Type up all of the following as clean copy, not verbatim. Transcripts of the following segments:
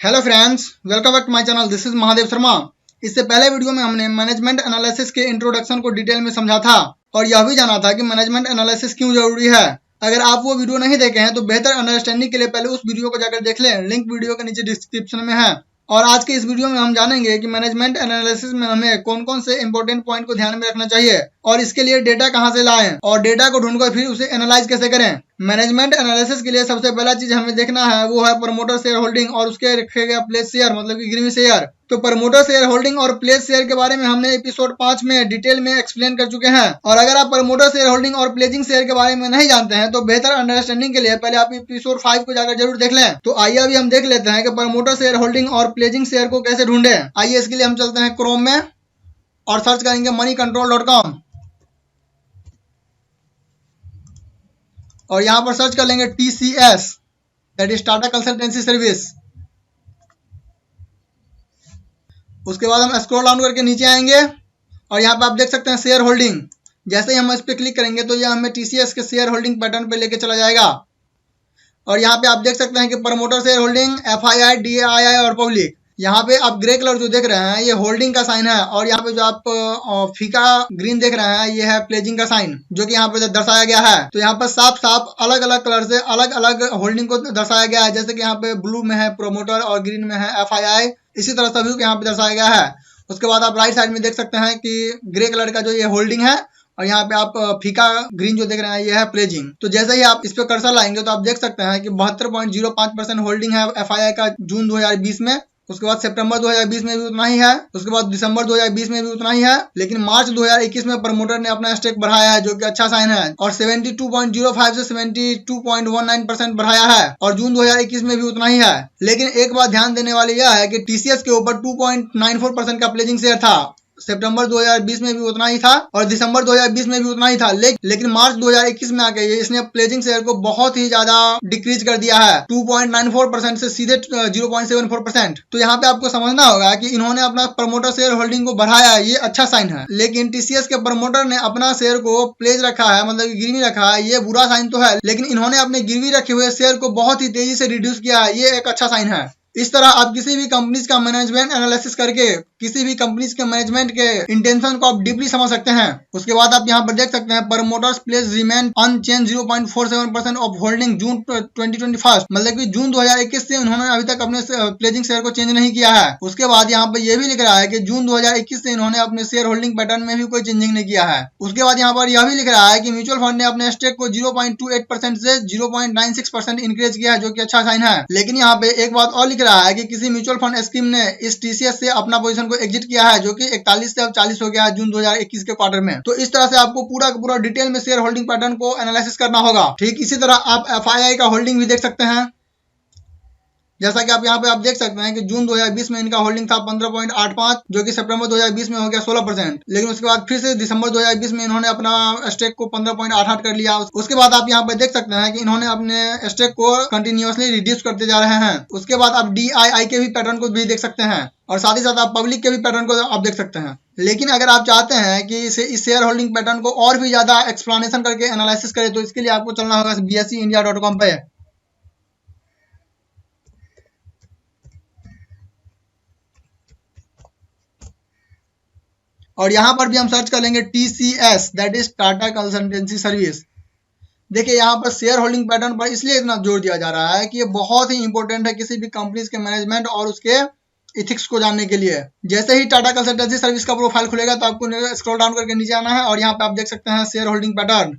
Hello friends, welcome back to my channel. This is Mahadev Sharma. इससे पहले video में हमने मैनेजमेंट एनालिसिस के इंट्रोडक्शन को डिटेल में समझा था और यह भी जाना था कि मैनेजमेंट एनालिसिस क्यों जरूरी है। अगर आप वो वीडियो नहीं देखे हैं तो बेहतर अंडरस्टैंडिंग के लिए पहले उस वीडियो को जाकर देख लें। लिंक वीडियो के नीचे डिस्क्रिप्शन में है। और आज के इस वीडियो में हम जानेंगे कि मैनेजमेंट एनालिसिस में हमें कौन कौन से इंपॉर्टेंट पॉइंट को ध्यान में रखना चाहिए और इसके लिए डेटा कहां से लाएं और डेटा को ढूंढकर फिर उसे एनालाइज कैसे करें। मैनेजमेंट एनालिसिस के लिए सबसे पहला चीज हमें देखना है वो है प्रमोटर शेयर होल्डिंग और उसके रखे गए प्लेस शेयर मतलब कि ग्रीवी शेयर। तो प्रमोटर शेयर होल्डिंग और प्लेस शेयर के बारे में हमने एपिसोड 5 में डिटेल में एक्सप्लेन कर चुके हैं। और अगर आप प्रमोटर शेयर होल्डिंग और प्लेजिंग शेयर के बारे में नहीं जानते हैं तो बेहतर अंडरस्टैंडिंग के लिए पहले आप एपिसोड 5 को जाकर जरूर देख लें। तो आइए अभी हम देख लेते हैं कि प्रमोटर शेयर होल्डिंग और प्लेजिंग शेयर को कैसे ढूंढे। आइए इसके लिए हम चलते हैं क्रोम में और सर्च करेंगे moneycontrol.com और यहाँ पर सर्च कर लेंगे TCS, that is Tata consultancy service. उसके बाद हम स्क्रॉल डाउन करके नीचे आएंगे और यहाँ पे आप देख सकते हैं शेयर होल्डिंग। जैसे ही हम इस पे क्लिक करेंगे तो यह हमें TCS के शेयर होल्डिंग पैटर्न पे लेके चला जाएगा। और यहाँ पे आप देख सकते हैं कि promoter share holding, FII, DII और पब्लिक। यहाँ पे आप ग्रे कलर जो देख रहे हैं ये होल्डिंग का साइन है और यहाँ पे जो आप फीका ग्रीन देख रहे हैं ये है प्लेजिंग का साइन जो कि यहाँ पे दर्शाया गया है। तो यहाँ पर साफ साफ अलग अलग कलर से अलग अलग होल्डिंग को दर्शाया गया है। जैसे कि यहाँ पे ब्लू में है प्रमोटर और ग्रीन में है FII, इसी तरह सभी को यहाँ पे दर्शाया गया है। उसके बाद आप राइट साइड में देख सकते हैं कि ग्रे कलर का जो ये होल्डिंग है और यहाँ पे आप फीका ग्रीन जो देख रहे हैं ये है प्लेजिंग। तो जैसे ही आप इस पे कर्सर लाएंगे तो आप देख सकते हैं कि 72.05% होल्डिंग है FII का जून 2020 में। उसके बाद सितंबर 2020 में भी उतना ही है। उसके बाद दिसंबर 2020 में भी उतना ही है। लेकिन मार्च 2021 में प्रमोटर ने अपना स्टेक बढ़ाया है जो कि अच्छा साइन है और 72.05 से 72.19% बढ़ाया है और जून 2021 में भी उतना ही है। लेकिन एक बात ध्यान देने वाली यह है कि TCS के ऊपर 2.94% का प्लेजिंग शेयर था। सितंबर 2020 में भी उतना ही था और दिसंबर 2020 में भी उतना ही था। लेकिन मार्च 2021 में आके इसने प्लेजिंग शेयर को बहुत ही ज्यादा डिक्रीज कर दिया है 2.94% से सीधे 0.74%। तो यहाँ पे आपको समझना होगा कि इन्होंने अपना प्रमोटर शेयर होल्डिंग को बढ़ाया है, ये अच्छा साइन है। लेकिन TCS के प्रमोटर ने अपना शेयर को प्लेज रखा है मतलब गिरवी रखा है, ये बुरा साइन तो है। लेकिन इन्होंने अपने गिरवी रखे हुए शेयर को बहुत ही तेजी से रिड्यूस किया है, ये एक अच्छा साइन है। इस तरह आप किसी भी कंपनीज का मैनेजमेंट एनालिसिस करके किसी भी कंपनीज के मैनेजमेंट के इंटेंशन को आप डीपली समझ सकते हैं। उसके बाद आप यहाँ पर देख सकते हैं promoters place remain unchange 0.47% of holding June 2021, मतलब कि जून 2021 से उन्होंने अभी तक अपने प्लेजिंग शेयर को चेंज नहीं किया है। उसके बाद यहाँ पर यह भी लिख रहा है कि जून 2021 से इन्होंने अपने शेयर होल्डिंग पैटर्न में भी कोई चेंजिंग नहीं किया है। उसके बाद यहाँ पर यह भी लिख रहा है कि म्यूचुअल फंड ने अपने स्टेक को 0.28% से 0.96% इंक्रीज किया है जो कि अच्छा साइन है। लेकिन यहाँ पे एक बात और लिख रहा है कि किसी म्यूचुअल फंड स्कीम ने इस TCS से अपना पोजीशन को एग्जिट किया है जो कि 41 से अब 40 हो गया है जून 2021 के क्वार्टर में। तो इस तरह से आपको पूरा का पूरा डिटेल में शेयर होल्डिंग पैटर्न को एनालिसिस करना होगा। ठीक इसी तरह आप FII का होल्डिंग भी देख सकते हैं। जैसा कि आप यहाँ पे आप देख सकते हैं कि जून 2020 में इनका होल्डिंग था 15.85 जो कि सितंबर 2020 में हो गया 16%। लेकिन उसके बाद फिर से दिसंबर 2020 में इन्होंने अपना स्टेक को 15.88 कर लिया। उसके बाद आप यहाँ पे देख सकते हैं कि इन्होंने अपने स्टेक को कंटिन्यूअसली रिड्यूस करते जा रहे हैं। उसके बाद आप DII के भी पैटर्न को भी देख सकते हैं और साथ ही साथ आप पब्लिक के भी पैटर्न को आप देख सकते हैं। लेकिन अगर आप चाहते हैं कि इस शेयर होल्डिंग पैटर्न को और भी ज्यादा एक्सप्लेनेशन करके एनालिसिस करें तो इसके लिए आपको चलना होगा BSEindia.com पे। और यहाँ पर भी हम सर्च कर लेंगे TCS, that is Tata consultancy service. देखिए यहाँ पर शेयर होल्डिंग पैटर्न पर इसलिए इतना जोर दिया जा रहा है कि ये बहुत ही इंपॉर्टेंट है किसी भी कंपनीज के मैनेजमेंट और उसके इथिक्स को जानने के लिए। जैसे ही टाटा कंसल्टेंसी सर्विस का प्रोफाइल खुलेगा तो आपको स्क्रॉल डाउन करके नीचे आना है और यहाँ पे आप देख सकते हैं शेयर होल्डिंग पैटर्न।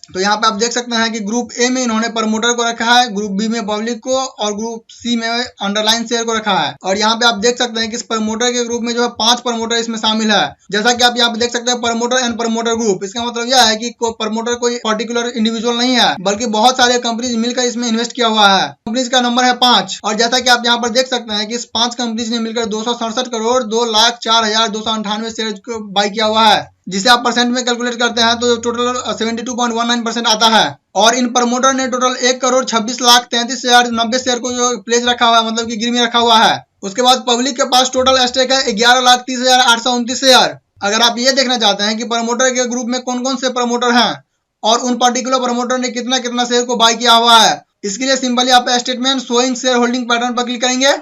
तो यहाँ पे आप देख सकते हैं कि ग्रुप ए में इन्होंने प्रमोटर को रखा है, ग्रुप बी में पब्लिक को और ग्रुप सी में अंडरलाइन शेयर को रखा है। और यहाँ पे आप देख सकते हैं कि इस प्रमोटर के ग्रुप में जो है 5 प्रमोटर इसमें शामिल है। जैसा कि आप यहाँ पे देख सकते हैं प्रमोटर एंड प्रमोटर ग्रुप, इसका मतलब यह है कि प्रमोटर कोई पर्टिकुलर इंडिविजुअल नहीं है बल्कि बहुत सारे कंपनीज मिलकर इसमें इन्वेस्ट किया हुआ है। कंपनीज का नंबर है 5 और जैसा कि आप यहाँ पर देख सकते हैं कि इस 5 कंपनीज ने मिलकर 267 करोड़ 2,04,298 शेयर बाई किया हुआ है, जिसे आप परसेंट में कैलकुलेट करते हैं तो टोटल 72.19% आता है। और इन प्रमोटर ने टोटल 1,26,33,090 शेयर को जो प्लेज रखा हुआ है मतलब कि गिरवी रखा हुआ है। उसके बाद पब्लिक के पास टोटल स्टेक है 11,30,829 शेयर। अगर आप ये देखना चाहते हैं कि प्रमोटर के ग्रुप में कौन कौन से प्रमोटर हैं और उन पर्टिकुलर प्रमोटर ने कितना कितना शेयर को बाय किया हुआ है इसके लिए सिंपली आप statement showing share holding pattern पर क्लिक करेंगे।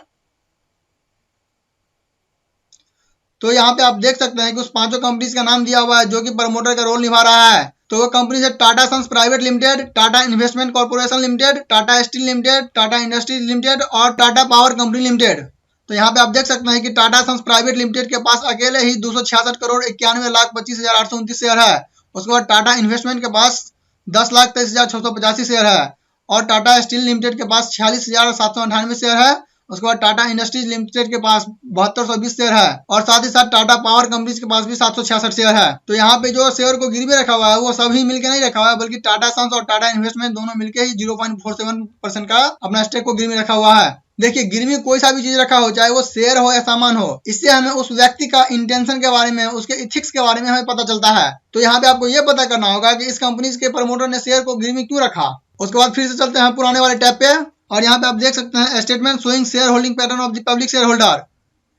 तो यहाँ पे आप देख सकते हैं कि उस पांचों कंपनीज का नाम दिया हुआ है जो कि प्रमोटर का रोल निभा रहा है। तो वो कंपनी है Tata Sons Private Limited, Tata Investment Corporation Limited, Tata Steel Limited, Tata Industries Limited और टाटा पावर कंपनी लिमिटेड। तो यहाँ पे आप देख सकते हैं कि टाटा सन्स प्राइवेट लिमिटेड के पास अकेले ही 266 करोड़ 91,25,829 शेयर है। उसके बाद टाटा इन्वेस्टमेंट के पास 10,23,685 शेयर है और टाटा स्टील लिमिटेड के पास 46,798 शेयर है। उसके बाद टाटा इंडस्ट्रीज लिमिटेड के पास 7220 शेयर है और साथ ही साथ टाटा पावर कंपनीज के पास भी 766 शेयर है। तो यहाँ पे जो शेयर को गिरवी रखा हुआ है वो सभी मिलकर नहीं रखा हुआ है, बल्कि टाटा सन्स और टाटा इन्वेस्टमेंट दोनों मिलकर ही 0.47% का अपना स्टेक को गिरवी रखा हुआ है। देखिए, गिरवी कोई सा भी चीज रखा हो, चाहे वो शेयर हो या सामान हो, इससे हमें उस व्यक्ति का इंटेंशन के बारे में, उसके इथिक्स के बारे में हमें पता चलता है। तो यहाँ पे आपको ये पता करना होगा कि इस कंपनी के प्रमोटर ने शेयर को गिरवी क्यों रखा। उसके बाद फिर से चलते हैं पुराने वाले टैब पे और यहाँ पे आप देख सकते हैं statement showing share holding pattern of the public share holder.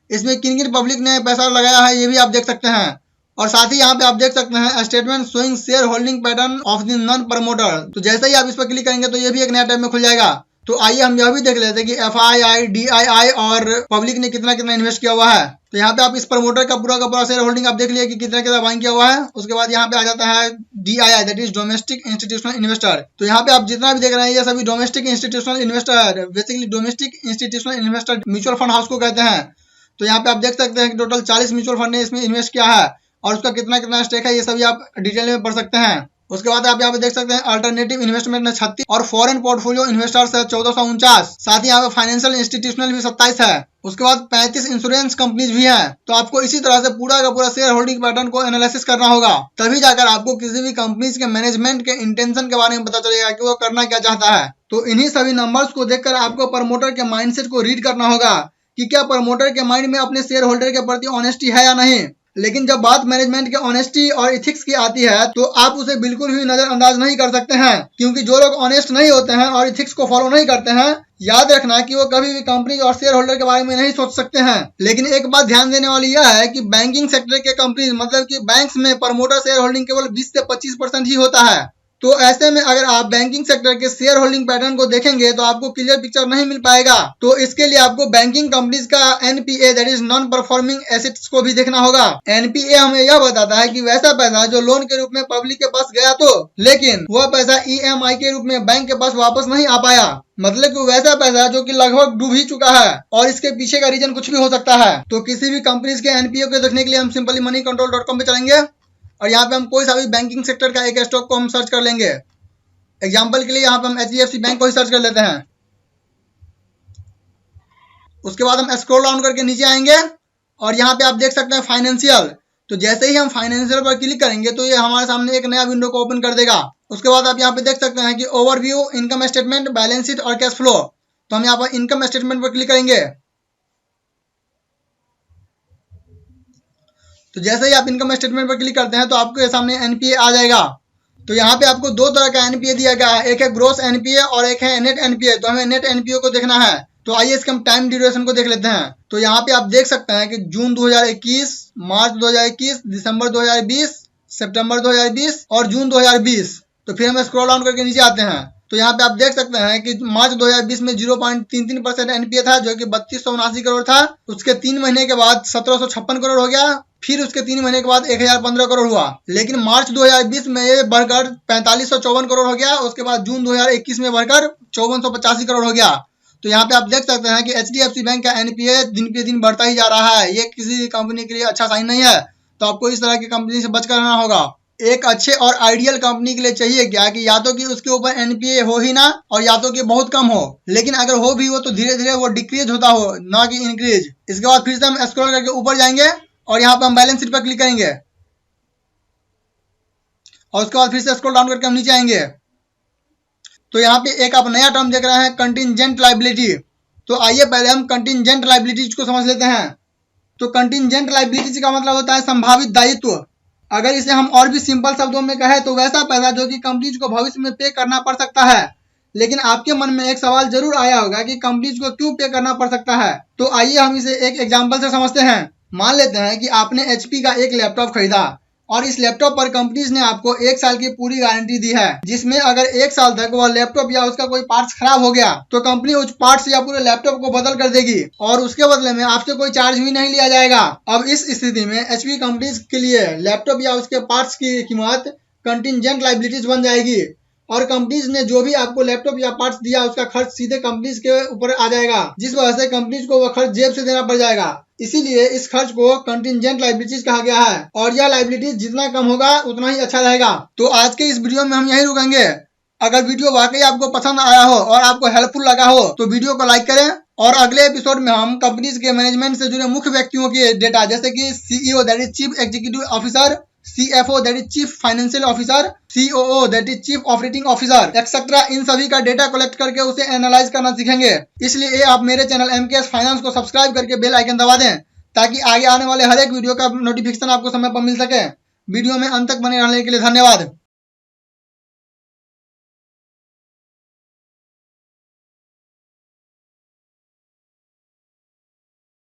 इसमें किन किन पब्लिक ने पैसा लगाया है ये भी आप देख सकते हैं और साथ ही यहाँ पे आप देख सकते हैं statement showing share holding pattern of the non promoter. तो जैसे ही आप इस पर क्लिक करेंगे तो ये भी एक नया टैब में खुल जाएगा। तो आइए हम यह भी देख लेते हैं कि FII, DII और पब्लिक ने कितना कितना इन्वेस्ट किया हुआ है। तो यहाँ पे आप इस प्रमोटर का पूरा शेयर होल्डिंग आप देख लिए कि कितना कितना बाइंग किया हुआ है। उसके बाद यहाँ पे आ जाता है DII, that is domestic institutional investor. तो यहाँ पे आप जितना भी देख रहे हैं ये सभी domestic institutional investor, basically domestic institutional investor mutual fund house को कहते हैं। तो यहाँ पे आप देख सकते हैं कि टोटल 40 म्यूचुअल फंड ने इसमें इन्वेस्ट किया है और उसका कितना कितना स्टेक है ये सभी आप डिटेल में पढ़ सकते हैं। उसके बाद आप यहाँ पे देख सकते हैं अल्टरनेटिव इन्वेस्टमेंट ने 36 और फॉरेन पोर्टफोलियो इन्वेस्टर्स है 1449। साथ ही यहाँ पे फाइनेंशियल इंस्टीट्यूशनल भी 27 है। उसके बाद 35 इंश्योरेंस कंपनीज भी है। तो आपको इसी तरह से पूरा का पूरा शेयर होल्डिंग पैटर्न को एनालिसिस करना होगा, तभी जाकर आपको किसी भी कंपनीज के मैनेजमेंट के इंटेंशन के बारे में पता चलेगा कि वो करना क्या चाहता है। तो इन्हीं सभी नंबर्स को देखकर आपको प्रमोटर के माइंडसेट को रीड करना होगा कि क्या प्रमोटर के माइंड में अपने शेयर होल्डर के प्रति ऑनेस्टी है या नहीं। लेकिन जब बात मैनेजमेंट के ऑनेस्टी और इथिक्स की आती है तो आप उसे बिल्कुल भी नजरअंदाज नहीं कर सकते हैं, क्योंकि जो लोग ऑनेस्ट नहीं होते हैं और इथिक्स को फॉलो नहीं करते हैं, याद रखना कि वो कभी भी कंपनी और शेयर होल्डर के बारे में नहीं सोच सकते हैं। लेकिन एक बात ध्यान देने वाली यह है कि बैंकिंग सेक्टर के कंपनी मतलब कि बैंक्स में प्रमोटर शेयर होल्डिंग केवल 20 से 25% ही होता है। तो ऐसे में अगर आप बैंकिंग सेक्टर के शेयर होल्डिंग पैटर्न को देखेंगे तो आपको क्लियर पिक्चर नहीं मिल पाएगा। तो इसके लिए आपको बैंकिंग कंपनीज का NPA, that is non performing assets को भी देखना होगा। NPA हमें यह बताता है कि वैसा पैसा जो लोन के रूप में पब्लिक के पास गया तो, लेकिन वह पैसा EMI के रूप में बैंक के पास वापस नहीं आ पाया। मतलब कि वैसा पैसा जो कि लगभग डूब ही चुका है और इसके पीछे का रीजन कुछ भी हो सकता है। तो किसी भी कंपनीज के NPA को देखने के लिए हम सिंपली moneycontrol.com पे चलेंगे और यहाँ पे हम कोई सा भी बैंकिंग सेक्टर का एक स्टॉक को हम सर्च कर लेंगे। एग्जाम्पल के लिए यहाँ पे हम HDFC बैंक को ही सर्च कर लेते हैं। उसके बाद हम स्क्रॉल डाउन करके नीचे आएंगे और यहाँ पे आप देख सकते हैं फाइनेंशियल। तो जैसे ही हम फाइनेंशियल पर क्लिक करेंगे तो ये हमारे सामने एक नया विंडो को ओपन कर देगा। उसके बाद आप यहाँ पे देख सकते हैं कि overview, income statement, balance sheet और कैश फ्लो। तो हम यहाँ पर इनकम स्टेटमेंट पर क्लिक करेंगे। तो जैसे ही आप इनकम स्टेटमेंट पर क्लिक करते हैं तो आपके सामने NPA आ जाएगा। तो यहाँ पे आपको दो तरह का NPA दिया गया है, एक है ग्रोस NPA और एक है नेट NPA। तो हमें नेट NPA को देखना है। तो आइए इसके हम टाइम ड्यूरेशन को देख लेते हैं। तो यहाँ पे आप देख सकते हैं कि जून 2021, मार्च 2021, दिसंबर 2020, सितंबर 2020 और जून 2020। तो फिर हम स्क्रॉल डाउन करके नीचे आते हैं तो यहाँ पे आप देख सकते हैं कि मार्च 2020 में 0.33% NPA था जो कि 3279 करोड़ था। उसके 3 महीने के बाद 1756 करोड़ हो गया, फिर उसके 3 महीने के बाद 1015 करोड़ हुआ। लेकिन मार्च 2020 में ये बढ़कर 4554 करोड़ हो गया। उसके बाद जून 2021 में बढ़कर 5485 करोड़ हो गया। तो यहाँ पे आप देख सकते हैं कि HDFC बैंक का NPA दिन पे दिन बढ़ता ही जा रहा है। ये किसी कंपनी के लिए अच्छा साइन नहीं है। तो आपको इस तरह की कंपनी से बचकर रहना होगा। एक अच्छे और आइडियल कंपनी के लिए चाहिए क्या कि या तो कि उसके ऊपर NPA हो ही ना और या तो कि बहुत कम हो, लेकिन अगर हो भी हो तो धीरे धीरे वो डिक्रीज होता हो, ना कि इंक्रीज। इसके बाद फिर से हम स्क्रॉल करके ऊपर जाएंगे और यहाँ पे हम बैलेंस शीट पर क्लिक करेंगे और उसके बाद फिर से स्क्रॉल डाउन करके हम नीचे आएंगे। तो यहाँ पे एक आप नया टर्म देख रहे हैं, कंटिंजेंट लायबिलिटी। तो आइए पहले हम कंटिंजेंट लायबिलिटीज को समझ लेते हैं। तो कंटिंजेंट लायबिलिटीज का मतलब होता है संभावित दायित्व। अगर इसे हम और भी सिंपल शब्दों में कहें तो वैसा पैसा जो कि कंपनीज को भविष्य में पे करना पड़ सकता है। लेकिन आपके मन में एक सवाल जरूर आया होगा कि कंपनीज को क्यों पे करना पड़ सकता है। तो आइए हम इसे एक एग्जांपल से समझते हैं। मान लेते हैं कि आपने HP का एक लैपटॉप खरीदा और इस लैपटॉप पर कंपनीज ने आपको 1 साल की पूरी गारंटी दी है, जिसमें अगर 1 साल तक वह लैपटॉप या उसका कोई पार्ट्स खराब हो गया तो कंपनी उस पार्ट्स या पूरे लैपटॉप को बदल कर देगी और उसके बदले में आपसे कोई चार्ज भी नहीं लिया जाएगा। अब इस स्थिति में एचपी कंपनीज के लिए लैपटॉप या उसके पार्ट्स की कीमत कंटिजेंट लायबिलिटीज बन जाएगी और कंपनीज ने जो भी आपको लैपटॉप या पार्ट्स दिया उसका खर्च सीधे कंपनीज के ऊपर आ जाएगा, जिस वजह से कंपनीज को वह खर्च जेब से देना पड़ जाएगा। इसीलिए इस खर्च को कंटिजेंट लायबिलिटीज कहा गया है और यह लायबिलिटीज जितना कम होगा उतना ही अच्छा रहेगा। तो आज के इस वीडियो में हम यही रुकेंगे। अगर वीडियो वाकई आपको पसंद आया हो और आपको हेल्पफुल लगा हो तो वीडियो को लाइक करें और अगले एपिसोड में हम कंपनीज के मैनेजमेंट से जुड़े मुख्य व्यक्तियों के डेटा जैसे कि CEO that is chief executive officer, CFO that is chief financial officer, COO that is chief operating officer etcetera, इन सभी का डेटा कलेक्ट करके उसे एनालाइज करना सीखेंगे। इसलिए आप मेरे चैनल MKS फाइनेंस को सब्सक्राइब करके बेल आइकन दबा दें ताकि आगे आने वाले हर एक वीडियो का नोटिफिकेशन आपको समय पर मिल सके। वीडियो में अंत तक बने रहने के लिए धन्यवाद।